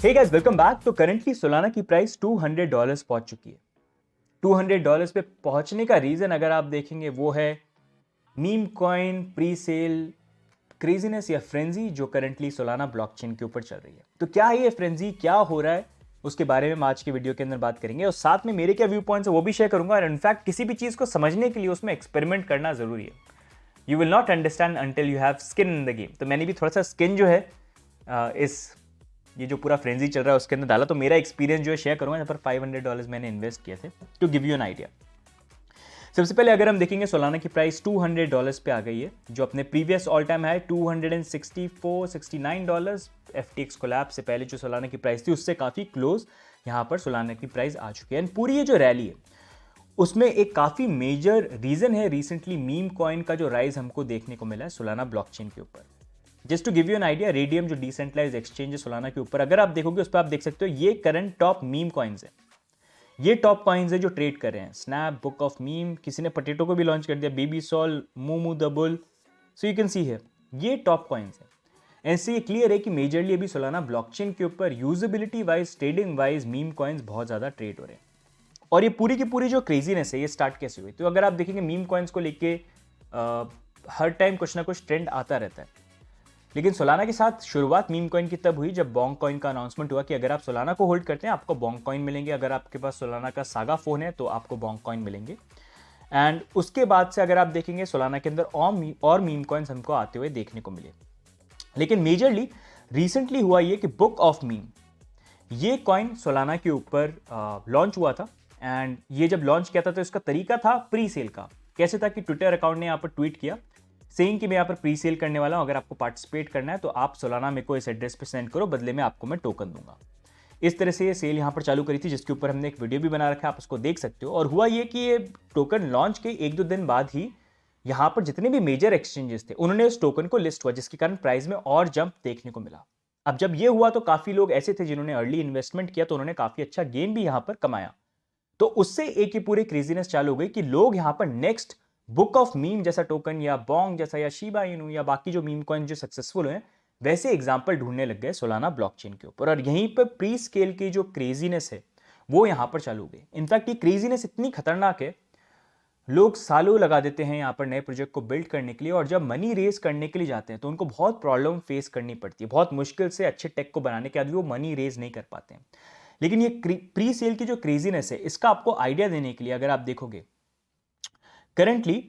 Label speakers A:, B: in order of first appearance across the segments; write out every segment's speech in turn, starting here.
A: हे guys, welcome back. तो currently Solana की price $200 पहुंच चुकी है। $200 पे पहुंचने का रीजन अगर आप देखेंगे वो है meme coin pre sale craziness या फ्रेंजी जो करंटली सोलाना ब्लॉकचेन के ऊपर चल रही है। तो क्या है ये फ्रेंजी, क्या हो रहा है, उसके बारे में हम आज के वीडियो के अंदर बात करेंगे और साथ में मेरे क्या व्यू पॉइंट्स है वो भी शेयर करूंगा। और इनफैक्ट किसी भी चीज को समझने के लिए उसमें एक्सपेरिमेंट करना जरूरी है। You will not understand until you have skin in the game. तो मैंने भी थोड़ा सा स्किन जो है इस ये जो पूरा फ्रेंजी चल रहा है उसके अंदर डाला। तो मेरा एक्सपीरियंस जो है शेयर करूंगा। यहाँ पर $500 मैंने इन्वेस्ट किए थे to give you an idea. सबसे पहले अगर हम देखेंगे सोलाना की प्राइस $200 पे आ गई है, जो अपने प्रीवियस ऑल टाइम है $264-69। FTX कोलैप्स से पहले जो सोलाना की प्राइस थी उससे काफ़ी क्लोज यहाँ पर सोलाना की प्राइस आ चुकी है। एंड पूरी ये जो रैली है उसमें एक काफ़ी मेजर रीज़न है रिसेंटली मीम कॉइन का जो राइज हमको देखने को मिला है सोलाना ब्लॉकचेन के ऊपर। Just to give you an idea, Raydium जो डिसेंट्रलाइज एक्सचेंज है सोलाना के ऊपर, अगर आप देखोगे उस पर आप देख सकते हो ये करंट टॉप मीम कॉइन्स है। ये टॉप कॉइन्स है जो ट्रेड कर रहे हैं। स्नैप, बुक ऑफ मीम, किसी ने पोटैटो को भी लॉन्च कर दिया, baby Sol, Moomoo the bull. So you can see है ये टॉप कॉइन्स है। ऐसे ये क्लियर है कि मेजरली अभी सोलाना ब्लॉकचेन के ऊपर usability wise, trading wise meme coins बहुत ज़्यादा ट्रेड हो रहे हैं। और ये पूरी की पूरी जो क्रेजीनेस है ये स्टार्ट कैसे हुई? तो अगर आप देखेंगे मीम कॉइन्स को लेके हर टाइम कुछ ना कुछ ट्रेंड आता रहता है। लेकिन सोलाना के साथ शुरुआत मीम कॉइन की तब हुई जब बॉन्ग कॉइन का अनाउंसमेंट हुआ कि अगर आप सोलाना को होल्ड करते हैं आपको बॉन्ग कॉइन मिलेंगे। अगर आपके पास सोलाना का सागा फोन है तो आपको बॉन्ग कॉइन मिलेंगे। एंड उसके बाद से अगर आप देखेंगे सोलाना के अंदर और मीम कॉइन्स हमको आते हुए देखने को मिले। लेकिन मेजरली रिसेंटली हुआ ये कि बुक ऑफ मीम, ये कॉइन सोलाना के ऊपर लॉन्च हुआ था। एंड ये जब लॉन्च किया था तो इसका तरीका था प्री सेल का। कैसे था कि ट्विटर अकाउंट ने यहाँ पर ट्वीट किया सेइंग कि मैं यहाँ पर प्री सेल करने वाला हूँ, अगर आपको पार्टिसिपेट करना है तो आप सोलाना मेरे को इस एड्रेस पे सेंड करो, बदले में आपको मैं टोकन दूंगा। इस तरह से ये सेल यहाँ पर चालू करी थी, जिसके ऊपर हमने एक वीडियो भी बना रखा है, आप उसको देख सकते हो। और हुआ ये कि ये टोकन लॉन्च के 1-2 दिन बाद ही यहाँ पर जितने भी मेजर एक्सचेंजेस थे उन्होंने इस टोकन को लिस्ट हुआ, जिसके कारण प्राइस में और जंप देखने को मिला। अब जब ये हुआ तो काफी लोग ऐसे थे जिन्होंने अर्ली इन्वेस्टमेंट किया, तो उन्होंने काफी अच्छा गेन भी यहाँ पर कमाया। तो उससे एक ही पूरी क्रेजीनेस चालू हो गई कि लोग यहाँ पर नेक्स्ट बुक ऑफ मीम जैसा टोकन या बॉन्ग जैसा या शिबा इनू या बाकी जो मीम कॉइन जो सक्सेसफुल हुए वैसे एग्जांपल ढूंढने लग गए सोलाना ब्लॉकचेन के ऊपर। और यहीं पर प्री स्केल की जो क्रेजीनेस है वो यहां पर चालू हो गई। इनफैक्ट ये क्रेजीनेस इतनी खतरनाक है, लोग सालों लगा देते हैं यहाँ पर नए प्रोजेक्ट को बिल्ड करने के लिए, और जब मनी रेज करने के लिए जाते हैं तो उनको बहुत प्रॉब्लम फेस करनी पड़ती है। बहुत मुश्किल से अच्छे टेक को बनाने के बाद भी वो मनी रेज नहीं कर पाते हैं। लेकिन ये प्री सेल की जो क्रेजीनेस है इसका आपको आइडिया देने के लिए अगर आप देखोगे करंटली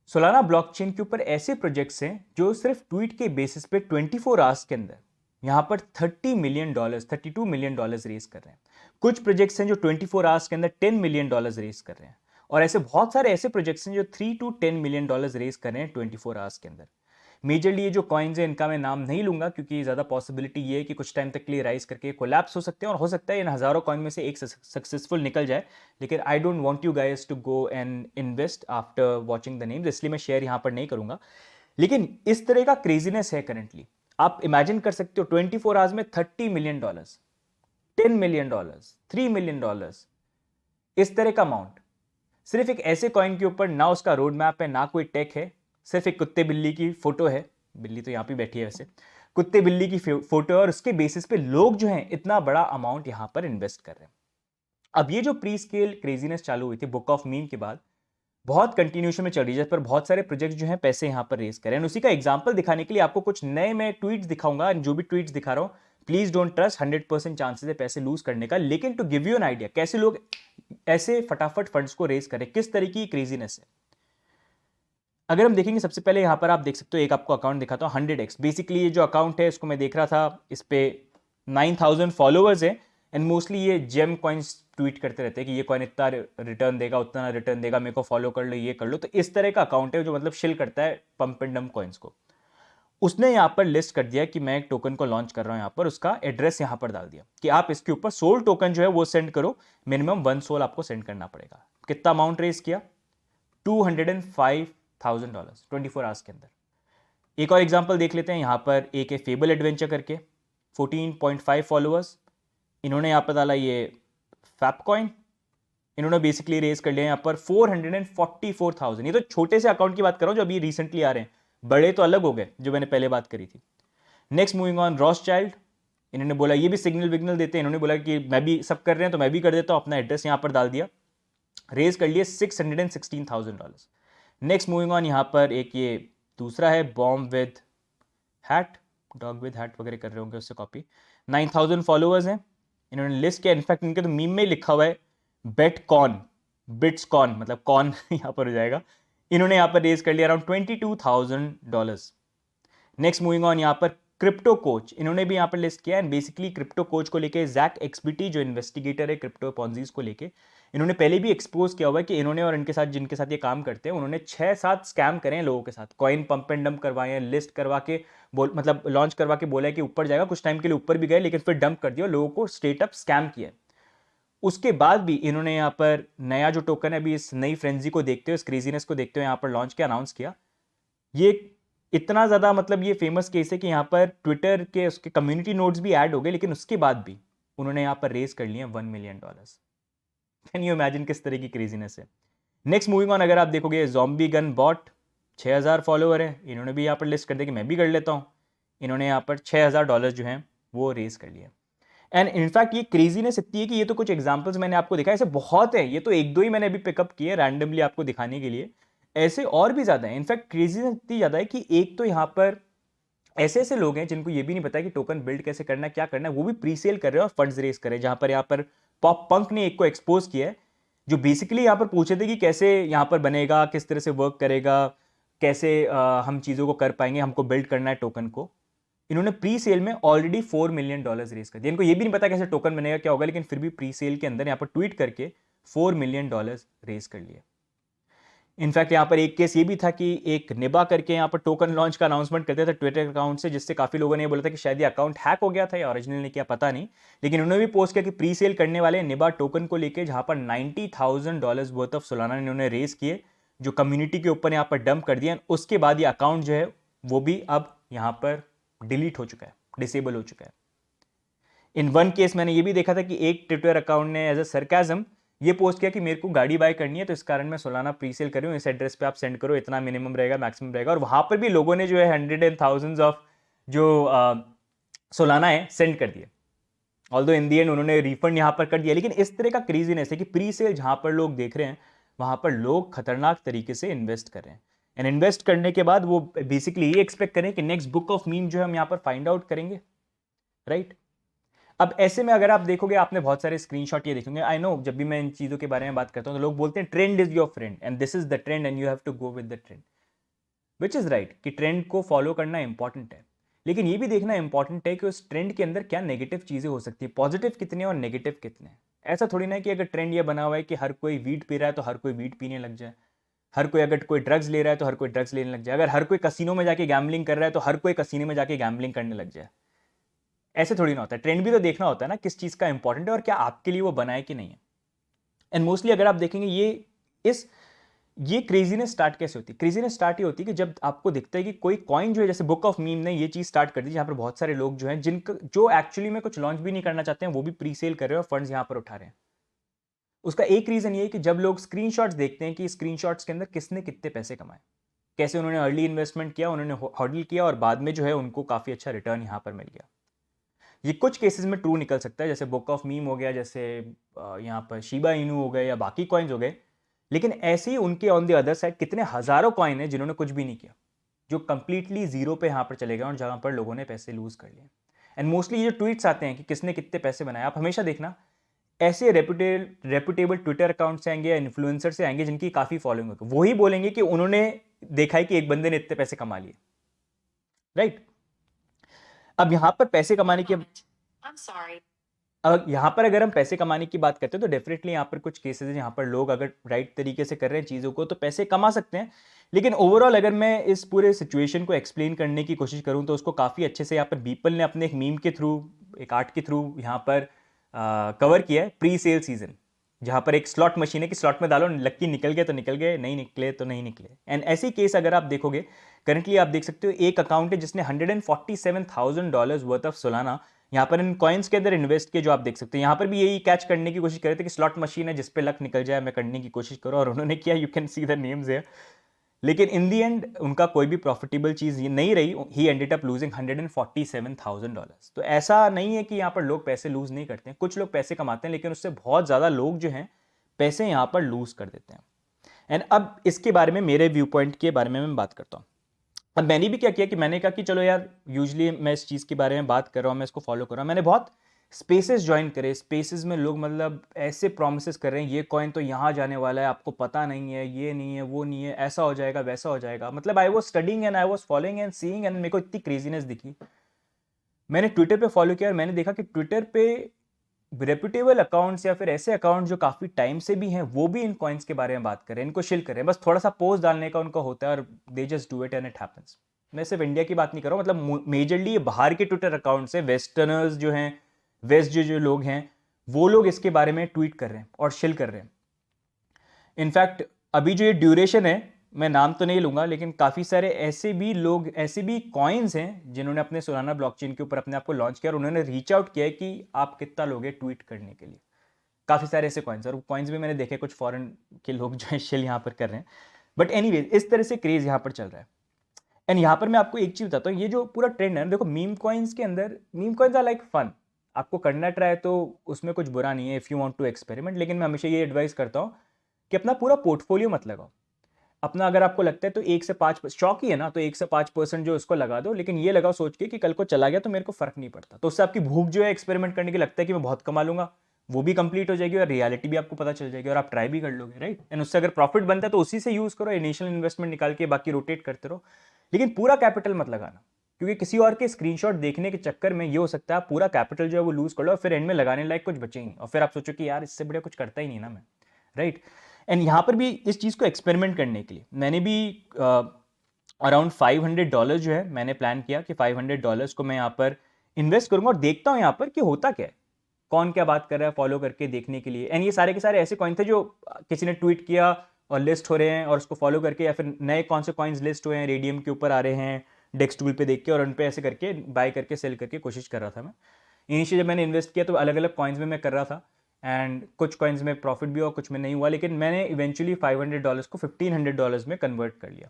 A: सोलाना ब्लॉकचेन के ऊपर ऐसे प्रोजेक्ट्स हैं जो सिर्फ ट्वीट के बेसिस पे 24 आवर्स के अंदर यहां पर $30 मिलियन, $32 मिलियन रेस कर रहे हैं। कुछ प्रोजेक्ट्स हैं जो 24 आवर्स के अंदर $10 मिलियन रेस कर रहे हैं। और ऐसे बहुत सारे ऐसे प्रोजेक्ट्स हैं जो 3 to 10 मिलियन रेस कर रहे हैं 24 आवर्स के अंदर। मेजरली ये जो कॉइन्स है इनका मैं नाम नहीं लूंगा क्योंकि ज़्यादा पॉसिबिलिटी ये है कि कुछ टाइम तक के लिए राइज करके कोलैप्स हो सकते हैं, और हो सकता है इन हज़ारों कॉइन में से एक सक्सेसफुल निकल जाए। लेकिन I don't want you guys to go and invest after watching the names, इसलिए मैं शेयर यहाँ पर नहीं करूंगा। लेकिन इस तरह का क्रेजीनेस है करंटली। आप इमेजिन कर सकते हो 24 आवर्स में $30 मिलियन, $10 मिलियन, $3 मिलियन, इस तरह का अमाउंट सिर्फ एक ऐसे कॉइन के ऊपर। ना उसका रोड मैप है, ना कोई टेक है, सिर्फ एक कुत्ते बिल्ली की फोटो है। बिल्ली तो यहाँ पे बैठी है वैसे, कुत्ते बिल्ली की फोटो है, और उसके बेसिस पे लोग जो हैं इतना बड़ा अमाउंट यहां पर इन्वेस्ट कर रहे हैं। अब ये जो प्री स्केल क्रेजीनेस चालू हुई थी बुक ऑफ मीम के बाद बहुत कंटिन्यूशन में चल रही है, पर बहुत सारे प्रोजेक्ट जो हैं पैसे यहां पर रेस कर रहे हैं। उसी का एग्जांपल दिखाने के लिए आपको कुछ नए मैं ट्वीट्स दिखाऊंगा। जो भी ट्वीट्स दिखा रहा हूं प्लीज डोंट ट्रस्ट, 100% चांसेस है पैसे लूज करने का। लेकिन to give you an idea कैसे लोग ऐसे फटाफट फंड्स को रेस करें, किस तरीके की क्रेजीनेस है। अगर हम देखेंगे सबसे पहले यहाँ पर आप देख सकते हो, एक आपको अकाउंट दिखाता हूँ 100x। बेसिकली ये जो अकाउंट है इसको मैं देख रहा था, इस पे 9000 फॉलोअर्स है। एंड मोस्टली ये जेम कॉइन्स ट्वीट करते रहते हैं कि ये कॉइन इतना रिटर्न देगा, उतना रिटर्न देगा, मेरे को फॉलो कर लो, ये कर लो। तो इस तरह का अकाउंट है जो मतलब शिल करता है पंप एंड डंप कॉइन्स को। उसने यहाँ पर लिस्ट कर दिया कि मैं एक टोकन को लॉन्च कर रहा हूँ, यहाँ पर उसका एड्रेस यहाँ पर डाल दिया कि आप इसके ऊपर सोल टोकन जो है वो सेंड करो, मिनिमम 1 सोल आपको सेंड करना पड़ेगा। कितना अमाउंट रेस किया? $205,000 24 आवर्स के अंदर। एक और एग्जांपल देख लेते हैं, यहाँ पर एक है फेबल एडवेंचर करके, 14.5 फॉलोअर्स। इन्होंने यहाँ पर डाला ये फैपकॉइन, इन्होंने बेसिकली रेस कर लिया यहाँ पर 444,000। ये तो छोटे से अकाउंट की बात कर रहा हूँ जो अभी रिसेंटली आ रहे हैं, बड़े तो अलग हो गए जो मैंने पहले बात करी थी। Next moving on, Ross child इन्होंने बोला, ये भी सिग्नल विग्नल देते हैं, इन्होंने बोला कि मैं भी सब कर रहे हैं तो मैं भी कर देता हूँ, अपना एड्रेस यहाँ पर डाल दिया, रेज कर लिए $616,000। नेक्स्ट मूविंग ऑन, यहाँ पर एक ये दूसरा है bomb with hat, dog with hat वगैरह कर रहे होंगे उससे कॉपी। 9,000 फॉलोअर्स हैं, इन्होंने लिस्ट किया, इनफैक्ट इनके तो मीम में ही लिखा हुआ है बेट कॉन, बिट्स कॉन, मतलब कॉन यहाँ पर हो जाएगा। इन्होंने यहाँ पर रेज कर लिया अराउंड $22,000। नेक्स्ट मूविंग ऑन, यहाँ पर क्रिप्टो कोच, इन्होंने भी यहाँ पर लिस्ट किया। एंड बेसिकली क्रिप्टो कोच को लेके जैक एक्सबीटी जो इन्वेस्टिगेटर है क्रिप्टो पॉन्जीज को लेके, इन्होंने पहले भी एक्सपोज किया हुआ है कि इन्होंने और इनके साथ जिनके साथ ये काम करते हैं उन्होंने 6-7 स्कैम करे हैं लोगों के साथ, कॉइन पंप एंड डंप करवाए हैं, लिस्ट करवा के मतलब लॉन्च करवा के बोला है कि ऊपर जाएगा, कुछ टाइम के लिए ऊपर भी गए लेकिन फिर डंप कर दिया, लोगों को स्ट्रेट अप स्कैम किया। उसके बाद भी इन्होंने यहाँ पर नया जो टोकन है अभी इस नई फ्रेंजी को देखते हुए, इस क्रेजीनेस को देखते हुए यहाँ पर लॉन्च किया, अनाउंस किया। ये इतना ज़्यादा मतलब ये फेमस केस है कि यहाँ पर ट्विटर के उसके कम्युनिटी नोट्स भी ऐड हो गए, लेकिन उसके बाद भी उन्होंने यहाँ पर रेज कर लिए $1 मिलियन। कैन यू इमेजिन किस तरह की क्रेजीनेस है। नेक्स्ट मूविंग ऑन, अगर आप देखोगे ज़ॉम्बी गन बॉट, 6,000 फॉलोअर है, इन्होंने भी यहाँ पर लिस्ट कर दिया कि मैं भी कर लेता हूँ, इन्होंने यहाँ पर $6,000 जो हैं वो रेज कर लिया। एंड इनफैक्ट ये क्रेजीनेस इतनी है कि ये तो कुछ एग्जांपल्स मैंने आपको दिखाए, ऐसे बहुत है, ये तो एक दो ही मैंने अभी पिकअप किए रैंडमली आपको दिखाने के लिए, ऐसे और भी ज़्यादा है। इनफैक्ट क्रेजीनेस इतनी ज़्यादा है कि एक तो यहाँ पर ऐसे ऐसे लोग हैं जिनको ये भी नहीं पता कि टोकन बिल्ड कैसे करना है, क्या करना है, वो भी प्री सेल कर रहे हैं और फंड्स रेस कर रहे हैं। जहाँ पर पॉप पंक ने एक को एक्सपोज किया है जो बेसिकली यहाँ पर पूछे थे कि कैसे यहाँ पर बनेगा, किस तरह से वर्क करेगा, कैसे हम चीज़ों को कर पाएंगे, हमको बिल्ड करना है टोकन को। इन्होंने प्री सेल में ऑलरेडी $4 मिलियन रेस कर दिया। इनको ये भी नहीं पता कैसे टोकन बनेगा, क्या होगा, लेकिन फिर भी प्री सेल के अंदर यहाँ पर ट्वीट करके $4 मिलियन रेस कर लिया। इनफैक्ट यहाँ पर एक केस ये भी था कि एक निबा करके यहाँ पर टोकन लॉन्च का अनाउंसमेंट करते थे ट्विटर अकाउंट से, जिससे काफ़ी लोगों ने बोला था कि शायद ये अकाउंट हैक हो गया था या ओरिजिनल ने किया पता नहीं, लेकिन उन्होंने भी पोस्ट किया कि प्री सेल करने वाले निबा टोकन को लेके, जहाँ पर $90,000 वर्थ ऑफ सोलाना इन्होंने रेस किए, जो कम्युनिटी के ऊपर यहाँ पर डंप कर दिया। उसके बाद ये अकाउंट जो है वो भी अब यहाँ पर डिलीट हो चुका है, डिसेबल हो चुका है। इन वन केस मैंने ये भी देखा था कि एक ट्विटर अकाउंट ने एज अ सरकाजम ये पोस्ट किया कि मेरे को गाड़ी बाय करनी है तो इस कारण मैं सोलाना प्री सेल कर रही हूँ, इस एड्रेस पे आप सेंड करो, इतना मिनिमम रहेगा मैक्सिमम रहेगा। और वहाँ पर भी लोगों ने जो है हंड्रेड एंड थाउजेंड्स ऑफ जो सोलाना है सेंड कर दिए। ऑल्दो इन दी एंड उन्होंने रिफंड यहाँ पर कर दिया। लेकिन इस तरह का क्रेजीनेस है कि प्री सेल जहाँ पर लोग देख रहे हैं वहाँ पर लोग खतरनाक तरीके से इन्वेस्ट कर रहे हैं। एंड इन्वेस्ट करने के बाद वो बेसिकली ये एक्सपेक्ट करें कि नेक्स्ट बुक ऑफ मीम जो है हम यहाँ पर फाइंड आउट करेंगे, राइट। अब ऐसे में अगर आप देखोगे, आपने बहुत सारे स्क्रीनशॉट ये देखेंगे, आई नो जब भी मैं इन चीज़ों के बारे में बात करता हूँ तो लोग बोलते हैं trend is your friend and this is the trend and you have to go with the trend, which is right कि ट्रेंड को फॉलो करना इंपॉर्टेंट है, लेकिन ये भी देखना इंपॉर्टेंट है कि उस ट्रेंड के अंदर क्या नेगेटिव चीज़ें हो सकती है, पॉजिटिव कितने और नेगेटिव कितने। ऐसा थोड़ी ना है कि अगर ट्रेंड ये बना हुआ है कि हर कोई वीड पी रहा है तो हर कोई वीड पीने लग जाए, हर कोई अगर कोई ड्रग्स ले रहा है तो हर कोई ड्रग्स लेने लग जाए, अगर हर कोई कसिनो में जाके गैम्बलिंग कर रहा है तो हर कोई कसिनो में जाके गैम्बलिंग करने लग जाए। ऐसे थोड़ी ना होता है। ट्रेंड भी तो देखना होता है ना किस चीज़ का इंपॉर्टेंट है और क्या आपके लिए वो बना है कि नहीं है। एंड मोस्टली अगर आप देखेंगे ये क्रेजीनेस स्टार्ट कैसे होती है, क्रेजीनेस स्टार्ट ये होती है कि जब आपको दिखता है कि कोई कॉइन जो है, जैसे बुक ऑफ मीम ने ये चीज़ स्टार्ट कर दी जहाँ पर बहुत सारे लोग जो हैं जो एक्चुअली में कुछ लॉन्च भी नहीं करना चाहते हैं वो भी प्री सेल कर रहे हैं और फंड्स यहाँ पर उठा रहे हैं। उसका एक रीज़न ये है कि जब लोग स्क्रीनशॉट्स देखते हैं कि स्क्रीनशॉट्स के अंदर किसने कितने पैसे कमाए, कैसे उन्होंने अर्ली इन्वेस्टमेंट किया, उन्होंने हॉडल किया और बाद में जो है उनको काफ़ी अच्छा रिटर्न यहाँ पर मिल गया। ये कुछ केसेस में ट्रू निकल सकता है, जैसे बुक ऑफ मीम हो गया, जैसे यहाँ पर शिबा इनू हो गए या बाकी कॉइन्स हो गए। लेकिन ऐसे ही उनके ऑन द अदर साइड कितने हज़ारों कॉइन है जिन्होंने कुछ भी नहीं किया, जो कंप्लीटली जीरो पे यहाँ पर चले गए और जहाँ पर लोगों ने पैसे लूज कर लिए। एंड मोस्टली ये जो ट्वीट्स आते हैं कि किसने कितने पैसे बनाए, आप हमेशा देखना ऐसे रेपुटेबल ट्विटर अकाउंट से आएंगे या इन्फ्लुएंसर से आएंगे जिनकी काफ़ी फॉलोइंग होगी, वही बोलेंगे कि उन्होंने देखा है कि एक बंदे ने इतने पैसे कमा लिए, राइट। अब यहाँ पर पैसे कमाने की अब यहाँ पर अगर हम पैसे कमाने की बात करते हैं तो डेफिनेटली यहाँ पर कुछ केसेस हैं जहाँ पर लोग अगर राइट तरीके से कर रहे हैं चीज़ों को तो पैसे कमा सकते हैं। लेकिन ओवरऑल अगर मैं इस पूरे सिचुएशन को एक्सप्लेन करने की कोशिश करूँ तो उसको काफ़ी अच्छे से यहाँ पर बीपल ने अपने एक मीम के थ्रू, एक आर्ट के थ्रू यहाँ पर कवर किया है प्री सेल सीजन, जहाँ पर एक स्लॉट मशीन है कि स्लॉट में डालो, लक्की निकल गए तो निकल गए, नहीं निकले तो नहीं निकले। एंड ऐसे केस अगर आप देखोगे करंटली आप देख सकते हो एक अकाउंट है जिसने $147,000 वर्थ ऑफ सोलाना यहाँ पर इन कॉइन्स के अंदर इन्वेस्ट किया, जो आप देख सकते हैं। यहाँ पर भी यही कैच करने की कोशिश कर रहे थे कि स्लॉट मशीन है जिस पे लक निकल जाए, मैं करने की कोशिश करूँ, और उन्होंने किया। You can see the names है, लेकिन इन दी एंड उनका कोई भी प्रॉफिटेबल चीज़ ये नहीं रही, ही एंडेड अप लूजिंग $147,000। तो ऐसा नहीं है कि यहाँ पर लोग पैसे लूज नहीं करते हैं, कुछ लोग पैसे कमाते हैं लेकिन उससे बहुत ज़्यादा लोग जो हैं पैसे यहाँ पर लूज कर देते हैं। एंड अब इसके बारे में मेरे व्यू पॉइंट के बारे में मैं बात करता हूँ। अब मैंने भी क्या किया कि मैंने कहा कि चलो यार, यूजुअली मैं इस चीज़ के बारे में बात कर रहा हूँ, मैं इसको फॉलो कर रहा हूँ, मैंने बहुत स्पेसेस ज्वाइन करे। स्पेसेस में लोग मतलब ऐसे प्रोमिस कर रहे हैं, ये कॉइन तो यहाँ जाने वाला है, आपको पता नहीं है, ये नहीं है, वो नहीं है, ऐसा हो जाएगा, वैसा हो जाएगा। मतलब I was studying and I was following and seeing, and मेरे को इतनी क्रेजीनेस दिखी। मैंने ट्विटर पे फॉलो किया और मैंने देखा कि ट्विटर पे रेप्यूटेबल अकाउंट्स या फिर ऐसे अकाउंट जो काफ़ी टाइम से भी हैं, वो भी इन कॉइन्स के बारे में बात कर रहे हैं, इनको शिल कर रहे हैं। बस थोड़ा सा पोस्ट डालने का उनका होता है और they just do it and it happens. मैं सिर्फ इंडिया की बात नहीं कर रहा हूँ, मतलब मेजरली ये बाहर के ट्विटर अकाउंट्स हैं, वेस्टर्नर्स जो हैं, वेस्ट जो लोग हैं, वो लोग इसके बारे में ट्वीट कर रहे हैं और शिल कर रहे हैं। इनफैक्ट अभी जो ये ड्यूरेशन है, मैं नाम तो नहीं लूंगा, लेकिन काफ़ी सारे ऐसे भी लोग, ऐसे भी कॉइन्स हैं जिन्होंने अपने सोलाना ब्लॉकचेन के ऊपर अपने आप को लॉन्च किया और उन्होंने रीच आउट किया है कि आप कितना लोगे ट्वीट करने के लिए। काफ़ी सारे ऐसे कॉइन्स, और कॉइन्स भी मैंने देखे कुछ फॉरेन के लोग जो है शिल यहाँ पर कर रहे हैं। बट एनीवेज, इस तरह से क्रेज यहाँ पर चल रहा है। एंड यहाँ पर मैं आपको एक चीज़ बताता हूँ, ये जो पूरा ट्रेंड है, देखो मीम कॉइन्स के अंदर, meme coins are like fun, आपको करना ट्राई तो उसमें कुछ बुरा नहीं है if you want to experiment. लेकिन मैं हमेशा ये एडवाइस करता हूँ कि अपना पूरा पोर्टफोलियो मत लगाओ। अपना अगर आपको लगता है तो 1 से 5 शौक ही है ना, तो 1 से 5% जो उसको लगा दो, लेकिन ये लगाओ सोच के कि कल को चला गया तो मेरे को फर्क नहीं पड़ता। तो उससे आपकी भूख जो है एक्सपेरिमेंट करने की लगता है कि मैं बहुत कमा लूंगा, वो भी कंप्लीट हो जाएगी और रियलिटी भी आपको पता चल जाएगी और आप ट्राई भी कर लोगे, राइट। एंड उससे अगर प्रॉफिट बनता है तो उसी से यूज करो, इनिशियल इन्वेस्टमेंट निकाल के बाकी रोटेट करते रहो, लेकिन पूरा कैपिटल मत लगाना, क्योंकि किसी और के स्क्रीनशॉट देखने के चक्कर में ये हो सकता है आप पूरा कैपिटल जो है वो लूज कर लो और फिर एंड में लगाने लायक कुछ बचे ही नहीं, और फिर आप सोचो कि यार इससे बढ़िया कुछ करता ही नहीं ना मैं, राइट। एंड यहाँ पर भी इस चीज़ को एक्सपेरिमेंट करने के लिए मैंने भी अराउंड $500 जो है मैंने प्लान किया कि $500 को मैं यहाँ पर इन्वेस्ट करूंगा और देखता हूँ यहाँ पर कि होता क्या है, कौन क्या बात कर रहा है, फॉलो करके देखने के लिए। एंड ये सारे के सारे ऐसे कॉइन थे जो किसी ने ट्वीट किया और लिस्ट हो रहे हैं, और उसको फॉलो करके, या फिर नए कौन से कॉइन्स लिस्ट हुए हैं, रेडियम के ऊपर आ रहे हैं, डेक्स टूल पे देख के, और उन पे ऐसे करके बाय करके सेल करके कोशिश कर रहा था मैं। इनिशियल जब मैंने इन्वेस्ट किया तो अलग अलग कॉइन्स में मैं कर रहा था, एंड कुछ कॉइन्स में प्रॉफिट भी हुआ, कुछ में नहीं हुआ, लेकिन मैंने इवेंचुअली $500 को $1,500 में कन्वर्ट कर लिया।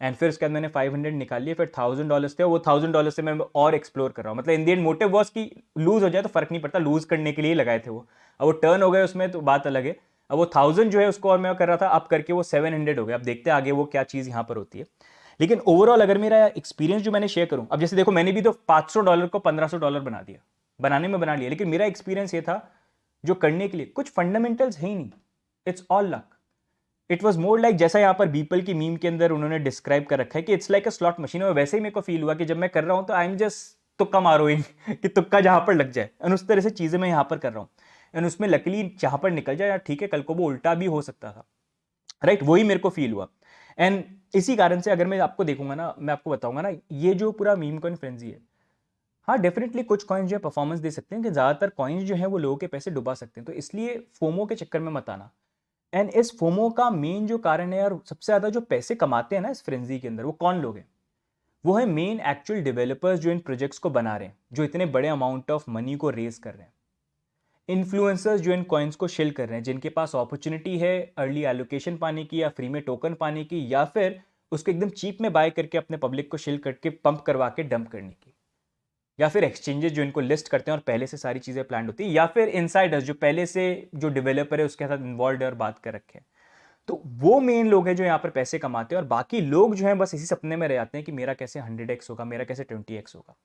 A: एंड फिर उसके बाद मैंने 500 निकाल लिए, फिर $1,000 थे, वो $1,000 से मैं और एक्सप्लोर कर रहा हूँ। मतलब इन दी एंड मोटिव वॉज कि लूज हो जाए तो फर्क नहीं पड़ता, लूज करने के लिए लगाए थे वो, अब वो टर्न हो गए उसमें तो बात अलग है। अब वो 1000 जो है उसको और मैं कर रहा था, अब करके वो 700 हो गया। अब देखते हैं आगे वो क्या चीज़ यहाँ पर होती है। लेकिन ओवरऑल अगर मेरा एक्सपीरियंस जो मैंने शेयर करूँ, अब जैसे देखो मैंने भी तो $500 को $1,500 बना दिया, बनाने में बना लिया, लेकिन मेरा एक्सपीरियंस ये था जो करने के लिए कुछ फंडामेंटल्स है ही नहीं, it's all luck. It was more like जैसा यहाँ पर बीपल की मीम के अंदर उन्होंने डिस्क्राइब कर रखा है कि it's like a slot machine, और वैसे ही मेरे को फील हुआ कि जब मैं कर रहा हूँ तो आई एम जस्ट तुक्का मारोइंग कि तुक्का जहाँ पर लग जाए, और उस तरह से चीज़ें मैं यहाँ पर कर रहा हूँ, एंड उसमें लकीली जहाँ पर निकल जाए यार ठीक है, कल को वो उल्टा भी हो सकता था, राइट। वही मेरे को फील हुआ। एंड इसी कारण से अगर मैं आपको देखूंगा ना, मैं आपको बताऊंगा ना, ये जो पूरा मीम कॉइन फ्रेंजी है, हाँ डेफिनेटली कुछ कॉइन्स जो है परफॉर्मेंस दे सकते हैं, कि ज़्यादातर कॉइन्स जो है वो लोगों के पैसे डुबा सकते हैं, तो इसलिए फोमो के चक्कर में मत आना। एंड इस फोमो का मेन जो कारण है, और सबसे ज़्यादा जो पैसे कमाते हैं ना इस फ्रेंजी के अंदर, वो कौन लोग हैं? वो है मेन एक्चुअल डेवलपर्स जो इन प्रोजेक्ट्स को बना रहे हैं, जो इतने बड़े अमाउंट ऑफ मनी को रेज कर रहे हैं, इन्फ्लुएंसर्स जो इन कॉइन्स को शिल कर रहे हैं, जिनके पास अपॉर्चुनिटी है अर्ली एलोकेशन पाने की, या फ्री में टोकन पाने की, या फिर उसको एकदम चीप में बाय करके अपने पब्लिक को शिल करके पंप करवा के डंप करने की, या फिर एक्सचेंजेस जो इनको लिस्ट करते हैं और पहले से सारी चीज़ें प्लान होती है, या फिर इनसाइडर्स जो पहले से जो डेवलपर है उसके साथ इन्वॉल्व है और बात कर रखे हैं। तो वो मेन लोग हैं जो यहाँ पर पैसे कमाते हैं, और बाकी लोग जो हैं बस इसी सपने में रह जाते हैं कि मेरा कैसे 100x होगा, मेरा कैसे 20x होगा।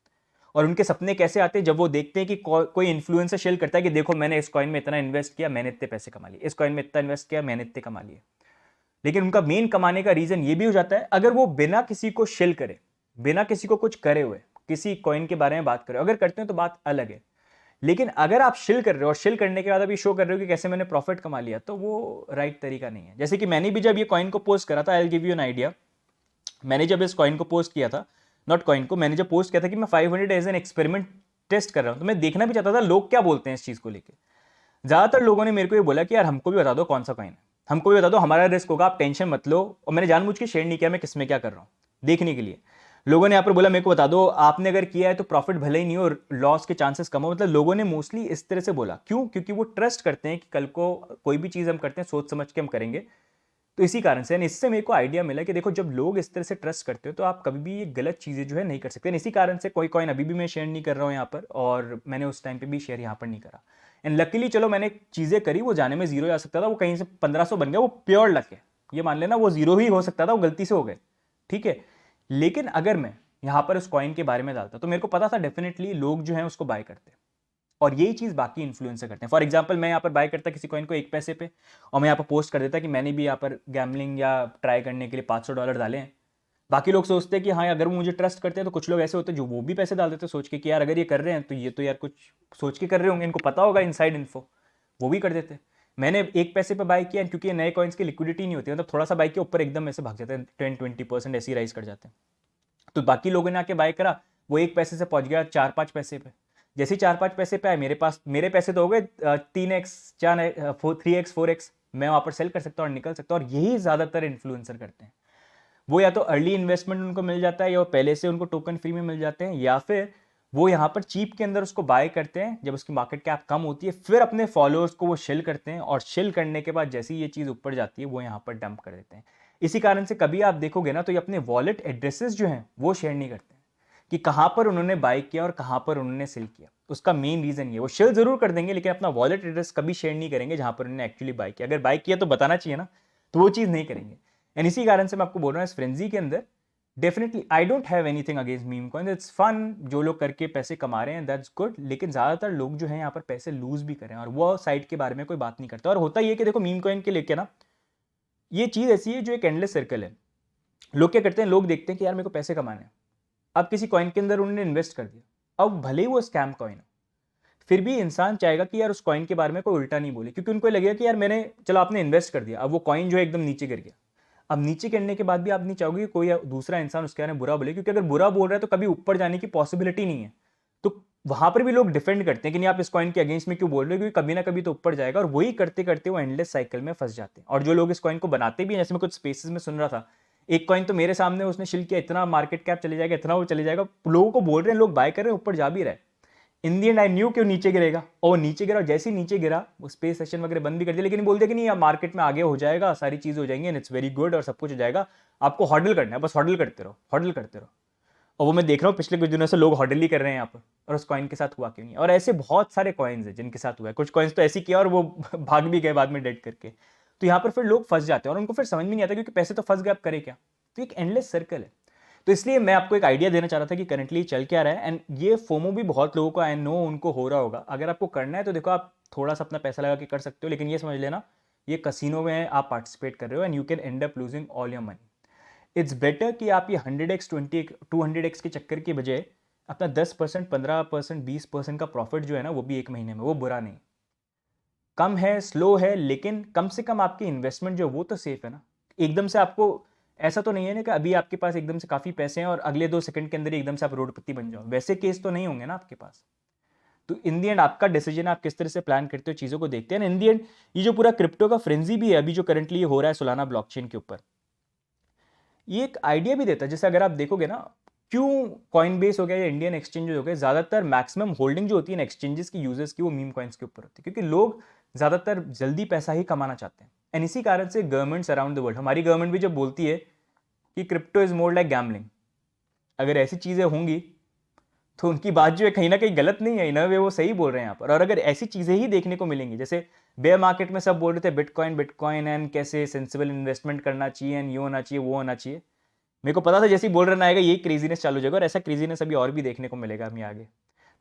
A: और उनके सपने कैसे आते हैं? जब वो देखते हैं कि कोई इन्फ्लुएंसर शेयर करता है कि देखो मैंने इस कॉइन में इतना इन्वेस्ट किया, मैंने इतने पैसे कमा लिए, इस कॉइन में इतना इन्वेस्ट किया, मैंने इतने कमा लिए। लेकिन उनका मेन कमाने का रीजन ये भी हो जाता है, अगर वो बिना किसी को शेल करे, बिना किसी को कुछ करे हुए किसी कॉइन के बारे में बात करें, अगर करते हैं तो बात अलग है। लेकिन अगर आप शिल कर रहे हो और शिल करने के बाद अभी शो कर रहे हो कि कैसे मैंने प्रॉफिट कमा लिया, तो वो राइट तरीका नहीं है। जैसे कि मैंने भी जब ये कॉइन को पोस्ट करा था, I will give you an idea. मैंने जब इस कॉइन को पोस्ट किया था, नॉट कॉइन को, मैंने जब पोस्ट किया था कि मैं 500 एज एन एक्सपेरिमेंट टेस्ट कर रहा हूं, तो मैं देखना भी चाहता था लोग क्या बोलते हैं इस चीज को लेकर। ज्यादातर लोगों ने मेरे को ये बोला कि यार हमको भी बता दो कौन सा कॉइन है, हमको भी बता दो, हमारा रिस्क होगा, आप टेंशन मत लो। और मैंने जानबूझ के शेयर नहीं किया मैं किसमें क्या कर रहा हूँ, देखने के लिए। लोगों ने यहाँ पर बोला मेरे को बता दो, आपने अगर किया है तो प्रॉफिट भले ही नहीं हो, लॉस के चांसेस कम हो। मतलब लोगों ने मोस्टली इस तरह से बोला। क्यों? क्योंकि वो ट्रस्ट करते हैं कि कल को कोई भी चीज़ हम करते हैं सोच समझ के हम करेंगे, तो इसी कारण से इससे मेरे को आइडिया मिला कि देखो जब लोग इस तरह से ट्रस्ट करते हो तो आप कभी भी ये गलत चीज़ें जो है नहीं कर सकते। इसी कारण से कोई कॉइन अभी भी मैं शेयर नहीं कर रहा हूँ यहाँ पर, और मैंने उस टाइम पे भी शेयर यहाँ पर नहीं करा। एंड लकीली चलो मैंने चीज़ें करी, वो जाने में जीरो जा सकता था, वो कहीं से 1500 बन गया, वो प्योर लक है। ये मान लेना वो जीरो ही हो सकता था, वो गलती से हो गए, ठीक है। लेकिन अगर मैं यहाँ पर उस कॉइन के बारे में डालता तो मेरे को पता था डेफिनेटली लोग जो हैं उसको बाय करते हैं, और यही चीज़ बाकी इन्फ्लुएंसर करते हैं। फॉर एग्जांपल मैं यहाँ पर बाय करता किसी कॉइन को 1 पैसे पे, और मैं यहाँ पर पोस्ट कर देता कि मैंने भी यहाँ पर गैम्बलिंग या ट्राई करने के लिए $500 डाले हैं। बाकी लोग सोचते हैं कि हाँ अगर वो मुझे ट्रस्ट करते हैं, तो कुछ लोग ऐसे होते हैं जो वो भी पैसे डाल देते हैं सोच के कि यार अगर ये कर रहे हैं तो ये तो यार कुछ सोच के कर रहे होंगे, इनको पता होगा इनसाइड इन्फो, वो भी कर देते हैं। मैंने 1 पैसे पे बाय किया, क्योंकि नए कॉइन्स की लिक्विडिटी नहीं होती, मतलब थोड़ा सा बाय के ऊपर एकदम ऐसे भाग जाते हैं, 10-20% ऐसे ही राइज कर जाते हैं। तो बाकी लोगों ने आके बाय करा, वो 1 पैसे से पहुंच गया 4-5 पैसे पे। जैसे ही 4-5 पैसे पे आए मेरे पास, मेरे पैसे तो हो गए 3x 3x 4x, मैं वहां पर सेल कर सकता हूँ और निकल सकता हूँ। और यही ज्यादातर इन्फ्लुएंसर करते हैं। वो या तो अर्ली इन्वेस्टमेंट उनको मिल जाता है, या वो पहले से उनको टोकन फ्री में मिल जाते हैं, या फिर वो यहाँ पर चीप के अंदर उसको बाय करते हैं जब उसकी मार्केट कैप कम होती है, फिर अपने फॉलोअर्स को वो शेल करते हैं, और शेल करने के बाद जैसे ही ये चीज़ ऊपर जाती है वो यहाँ पर डंप कर देते हैं। इसी कारण से कभी आप देखोगे ना तो ये अपने वॉलेट एड्रेसेस जो हैं वो शेयर नहीं करते हैं कि कहाँ पर उन्होंने बाय किया और कहाँ पर उन्होंने सेल किया। उसका मेन रीजन ये, वो शेयर जरूर कर देंगे लेकिन अपना वॉलेट एड्रेस कभी शेयर नहीं करेंगे जहाँ पर उन्होंने एक्चुअली बाय किया। अगर बाय किया तो बताना चाहिए ना, तो वो चीज़ नहीं करेंगे। एंड इसी कारण से मैं आपको बोल रहा हूँ इस फ्रेंजी के अंदर definitely I don't have anything against meme coin, it's fun, जो लोग करके पैसे कमा रहे हैं दैट्स गुड। लेकिन ज़्यादातर लोग जो हैं यहाँ पर पैसे लूज भी कर रहे हैं और वो साइड के बारे में कोई बात नहीं करता। और होता ये कि देखो मीम कॉइन के लेके ना ये चीज़ ऐसी है जो एक एंडलेस सर्कल है। लोग क्या करते हैं, लोग देखते हैं कि यार मेरे को पैसे कमाने हैं, अब किसी कॉइन के अंदर उन्होंने इन्वेस्ट कर दिया, अब भले ही वो स्कैम कॉइन है, फिर भी इंसान चाहेगा कि यार उस कॉइन के बारे में कोई उल्टा नहीं बोले, क्योंकि उनको लगेगा कि यार मैंने, चलो आपने इन्वेस्ट कर दिया, अब वो कॉइन जो है एकदम नीचे गिर गया, अब नीचे गिरने के बाद भी आप नहीं चाहोगे कि कोई दूसरा इंसान उसके बारे में बुरा बोले, क्योंकि अगर बुरा बोल रहा है तो कभी ऊपर जाने की पॉसिबिलिटी नहीं है। तो वहां पर भी लोग डिफेंड करते हैं कि नहीं आप इस कॉइन के अगेंस्ट में क्यों बोल रहे हो, क्योंकि कभी ना कभी तो ऊपर जाएगा, और वही करते करते वो एंडलेस साइकिल में फंस जाते हैं। और जो लोग इस कॉइन को बनाते भी हैं, जैसे मैं कुछ स्पेसेस में सुन रहा था, एक कॉइन तो मेरे सामने उसने शिल किया, इतना मार्केट कैप चले जाएगा, इतना वो चले जाएगा, लोगों को बोल रहे हैं, लोग बाय कर रहे हैं, ऊपर जा भी रहे। इन दी एंड आई न्यू क्यों नीचे गिरेगा, और नीचे गिरा, और जैसे ही नीचे गिरा वो स्पेस सेशन वगैरह बंद भी कर दिया, लेकिन बोल दिया कि नहीं अब मार्केट में आगे हो जाएगा, सारी चीज हो जाएंगी एंड इट्स वेरी गुड और सब कुछ हो जाएगा, आपको हॉडल करना है, बस हॉडल करते रहो, हॉडल करते रहो। और वो मैं देख रहा हूँ पिछले कुछ दिनों से लोग हॉडल ही कर रहे हैं यहाँ पर, और उस कॉइन के साथ हुआ क्यों नहीं। और ऐसे बहुत सारे कॉइन्स हैं जिनके साथ हुआ है, कुछ कॉइन्स तो ऐसे किया और वो भाग भी गए बाद में डेड करके। तो यहाँ पर फिर लोग फंस जाते हैं और उनको फिर समझ में नहीं आता, क्योंकि पैसे तो फंस गए, आप करे क्या। तो एक एंडलेस सर्कल है। तो इसलिए मैं आपको एक आइडिया देना चाह रहा था कि करंटली चल क्या रहा है। एंड ये फोमो भी बहुत लोगों को, आई नो उनको हो रहा होगा। अगर आपको करना है तो देखो आप थोड़ा सा अपना पैसा लगा के कर सकते हो, लेकिन ये समझ लेना ये कसिनो में आप पार्टिसिपेट कर रहे हो and you can and up losing all your money. It's better कि आप ये 100x 200x के चक्कर के बजाय अपना 10%, 15%, 20% का प्रॉफिट जो है ना, वो भी एक महीने में, वो बुरा नहीं। कम है, स्लो है, लेकिन कम से कम आपकी इन्वेस्टमेंट जो वो तो सेफ है ना। एकदम से आपको ऐसा तो नहीं है ना कि अभी आपके पास एकदम से काफ़ी पैसे हैं और अगले 2 सेकंड के अंदर ही एकदम से आप रोडपति बन जाओ, वैसे केस तो नहीं होंगे ना आपके पास। तो इन दी एंड आपका डिसीजन, आप किस तरह से प्लान करते हो, चीज़ों को देखते हैं। इन दी एंड ये जो पूरा क्रिप्टो का फ्रेंजी भी है अभी जो करंटली हो रहा है सोलाना ब्लॉकचेन के ऊपर, ये एक आइडिया भी देता है। जैसे अगर आप देखोगे ना, क्यों कॉइन बेस हो गया या इंडियन एक्सचेंज हो गए, ज़्यादातर मैक्सिमम होल्डिंग जो होती है ना एक्सचेंजेस की, यूजर्स की, वो मीम कॉइन्स के ऊपर होती है, क्योंकि लोग ज़्यादातर जल्दी पैसा ही कमाना चाहते हैं। एंड इसी कारण से गवर्नमेंट्स अराउंड द वर्ल्ड, हमारी गवर्नमेंट भी जब बोलती है कि crypto is more like gambling, अगर ऐसी चीज़ें होंगी तो उनकी बात जो है कहीं ना कहीं गलत नहीं है, इन वे वो सही बोल रहे हैं यहाँ पर। और अगर ऐसी चीज़ें ही देखने को मिलेंगी, जैसे बेयर मार्केट में सब बोल रहे थे बिटकॉइन बिटकॉइन एंड कैसे सेंसिबल इन्वेस्टमेंट करना चाहिए एंड ये होना चाहिए वो होना चाहिए, मेरे को पता था जैसे ही बोल रहा आएगा यही क्रेजीनेस चालू हो जाएगा, और ऐसा क्रेजीनेस अभी और भी देखने को मिलेगा हमें आगे।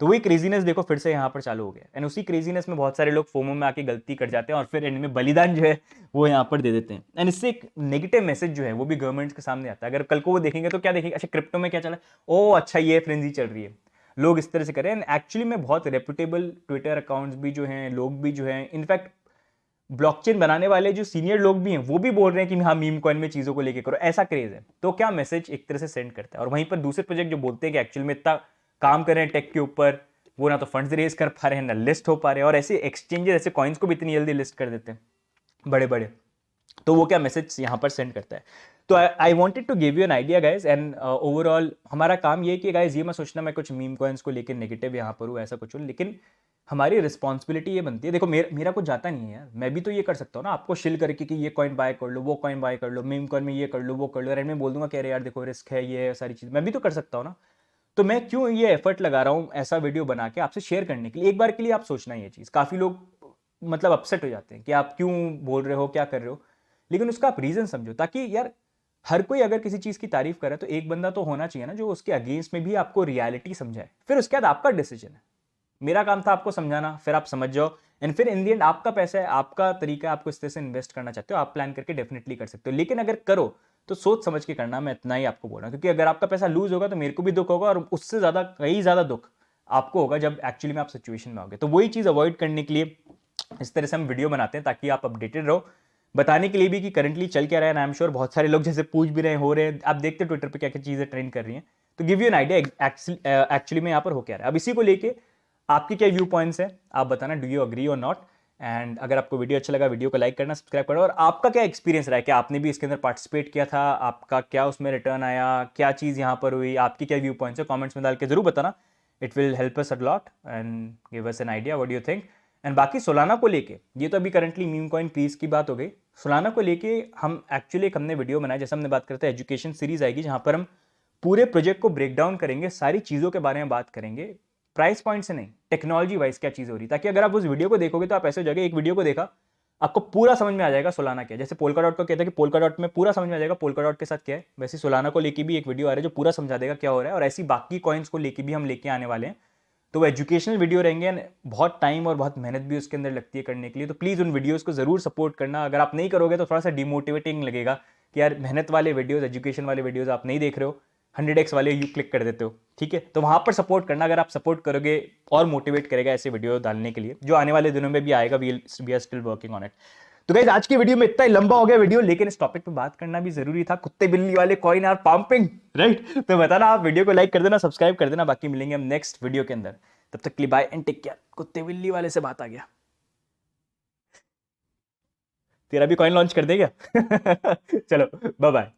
A: तो वही क्रेजीनेस देखो फिर से यहाँ पर चालू हो गया, एंड उसी क्रेजीनेस में बहुत सारे लोग फोमो में आके गलती कर जाते हैं और फिर एंड में बलिदान जो है वो यहाँ पर दे देते हैं। एंड इससे एक नेगेटिव मैसेज जो है वो भी गवर्नमेंट्स के सामने आता है। अगर कल को वो देखेंगे तो क्या देखेंगे, अच्छा क्रिप्टो में क्या चला, ओ अच्छा ये फ्रेंजी चल रही है, लोग इस तरह से करें। एंड एक्चुअली में बहुत रेपुटेबल ट्विटर अकाउंट्स भी जो हैं, लोग भी जो हैं, इनफैक्ट ब्लॉकचेन बनाने वाले जो सीनियर लोग भी हैं वो भी बोल रहे हैं कि हाँ मीम कॉइन में चीज़ों को लेके करो, ऐसा क्रेज है। तो क्या मैसेज एक तरह से सेंड करता है। और वहीं पर दूसरे प्रोजेक्ट जो बोलते हैं कि एक्चुअल में इतना काम कर रहे हैं टेक के ऊपर, वो ना तो फंड्स रेज कर पा रहे हैं ना लिस्ट हो पा रहे हैं, और ऐसे एक्सचेंजेस ऐसे कॉइन्स को भी इतनी जल्दी लिस्ट कर देते हैं बड़े बड़े। तो वो क्या मैसेज यहाँ पर सेंड करता है। तो I wanted to give you an idea guys. And overall हमारा काम ये है कि गाइज ये मैं सोचना मैं कुछ मीम कॉइन्स को लेकर नेगेटिव यहाँ पर हूँ, ऐसा कुछ हूँ, लेकिन हमारी रिस्पॉन्सिबिलिटी ये बनती है, देखो मेरा कुछ जाता नहीं है यार, मैं भी तो ये कर सकता हूँ ना, आपको शिल करके कि ये कॉइन बाय कर लो, वो कॉइन बाय कर लो, मीम कॉइन में ये कर लो, वो कर लो, रेड में बोल दूंगा कि अरे यार देखो रिस्क है, ये सारी चीज़ मैं भी तो कर सकता हूँ ना। तो मैं क्यों ये एफर्ट लगा रहा हूँ ऐसा वीडियो बना के आपसे शेयर करने के लिए? एक बार के लिए आप सोचना ये चीज़, काफ़ी लोग मतलब अपसेट हो जाते हैं कि आप क्यों बोल रहे हो, क्या कर रहे हो, लेकिन उसका आप रीज़न समझो, ताकि यार हर कोई अगर किसी चीज़ की तारीफ करे तो एक बंदा तो होना चाहिए ना जो उसके अगेंस्ट में भी आपको रियलिटी समझाए, फिर उसके बाद आपका डिसीजन है। मेरा काम था आपको समझाना, फिर आप समझ जाओ, एंड फिर इन दी एंड आपका पैसा है, आपका तरीका है, आपको इस तरह से इन्वेस्ट करना चाहते हो, आप प्लान करके डेफिनेटली कर सकते हो, लेकिन अगर करो तो सोच समझ के करना, मैं इतना ही आपको बोल रहा हूँ, क्योंकि अगर आपका पैसा लूज होगा तो मेरे को भी दुख होगा, और उससे ज़्यादा कई ज़्यादा दुख आपको होगा जब एक्चुअली में आप सिचुएशन में आओगे। तो वही चीज़ अवॉइड करने के लिए इस तरह से हम वीडियो बनाते हैं, ताकि आप अपडेटेड रहो, बताने के लिए भी कि करंटली चल क्या रहा है। आई एम श्योर बहुत सारे लोग जैसे पूछ भी रहे हो रहे हैं, आप देखते ट्विटर पे क्या क्या चीज़ें ट्रेंड कर रही हैं, तो give you an idea actually में यहाँ पर हो क्या रहा है। अब इसी को लेके आपके क्या व्यू पॉइंट्स हैं, आप बताना, डू यू अग्री और नॉट। एंड अगर आपको वीडियो अच्छा लगा, वीडियो को लाइक करना, सब्सक्राइब करना, और आपका क्या एक्सपीरियंस रहा है, कि आपने भी इसके अंदर पार्टिसिपेट किया था, आपका क्या उसमें रिटर्न आया, क्या चीज़ यहाँ पर हुई, आपकी क्या व्यू पॉइंट्स है, कमेंट्स में डाल के जरूर बताना। It will help us a lot and give us an idea what do you think. And बाकी सोलाना को लेके, ये तो अभी करंटली मीम कॉइन प्लीज की बात हो गई, सोलाना को लेके हम एक्चुअली एक हमने वीडियो बनाया, जैसे हमने बात करते हैं एजुकेशन सीरीज आएगी, जहाँ पर हम पूरे प्रोजेक्ट को ब्रेक डाउन करेंगे, सारी चीज़ों के बारे में बात करेंगे, प्राइस पॉइंट से नहीं, टेक्नोलॉजी वाइज क्या चीज़ हो रही है, ताकि अगर आप उस वीडियो को देखोगे तो आप ऐसे हो जाएगा, एक वीडियो को देखा आपको पूरा समझ में आ जाएगा सोलाना क्या है। जैसे पोल्का डॉट को कहता है कि पोल्का डॉट में पूरा समझ में आ जाएगा पोल्का डॉट के साथ क्या है, वैसे सोलाना को लेके भी एक वीडियो आ रहा है जो पूरा समझा देगा क्या हो रहा है, और ऐसी बाकी कॉइन्स को लेके भी हम लेके आने वाले हैं। तो वो एजुकेशनल वीडियो रहेंगे, बहुत टाइम और बहुत मेहनत भी उसके अंदर लगती है करने के लिए, तो प्लीज़ उन वीडियोज़ को ज़रूर सपोर्ट करना। अगर आप नहीं करोगे तो थोड़ा सा डिमोटिवेटिंग लगेगा कि यार मेहनत वाले वीडियोज़, एजुकेशन वाले वीडियोज़ आप नहीं देख रहे हो, 100x वाले यू क्लिक कर देते हो, ठीक है, तो वहाँ पर सपोर्ट करना। अगर आप सपोर्ट करोगे और मोटिवेट करेगा ऐसे वीडियो डालने के लिए, जो आने वाले दिनों में भी आएगा, we are still working on it. तो गाइस आज की वीडियो में इतना ही लंबा हो गया वीडियो, लेकिन इस टॉपिक पे बात करना भी जरूरी था, कुत्ते बिल्ली वाले कॉइन आर पंपिंग, राइट? तो बताना, आप वीडियो को लाइक कर देना, सब्सक्राइब कर देना, बाकी मिलेंगे हम नेक्स्ट वीडियो के अंदर। तब तक के लिए बाय एंड टेक केयर। कुत्ते बिल्ली वाले से बात आ गया, तेरा भी कॉइन लॉन्च कर देगा। चलो बाय बाय।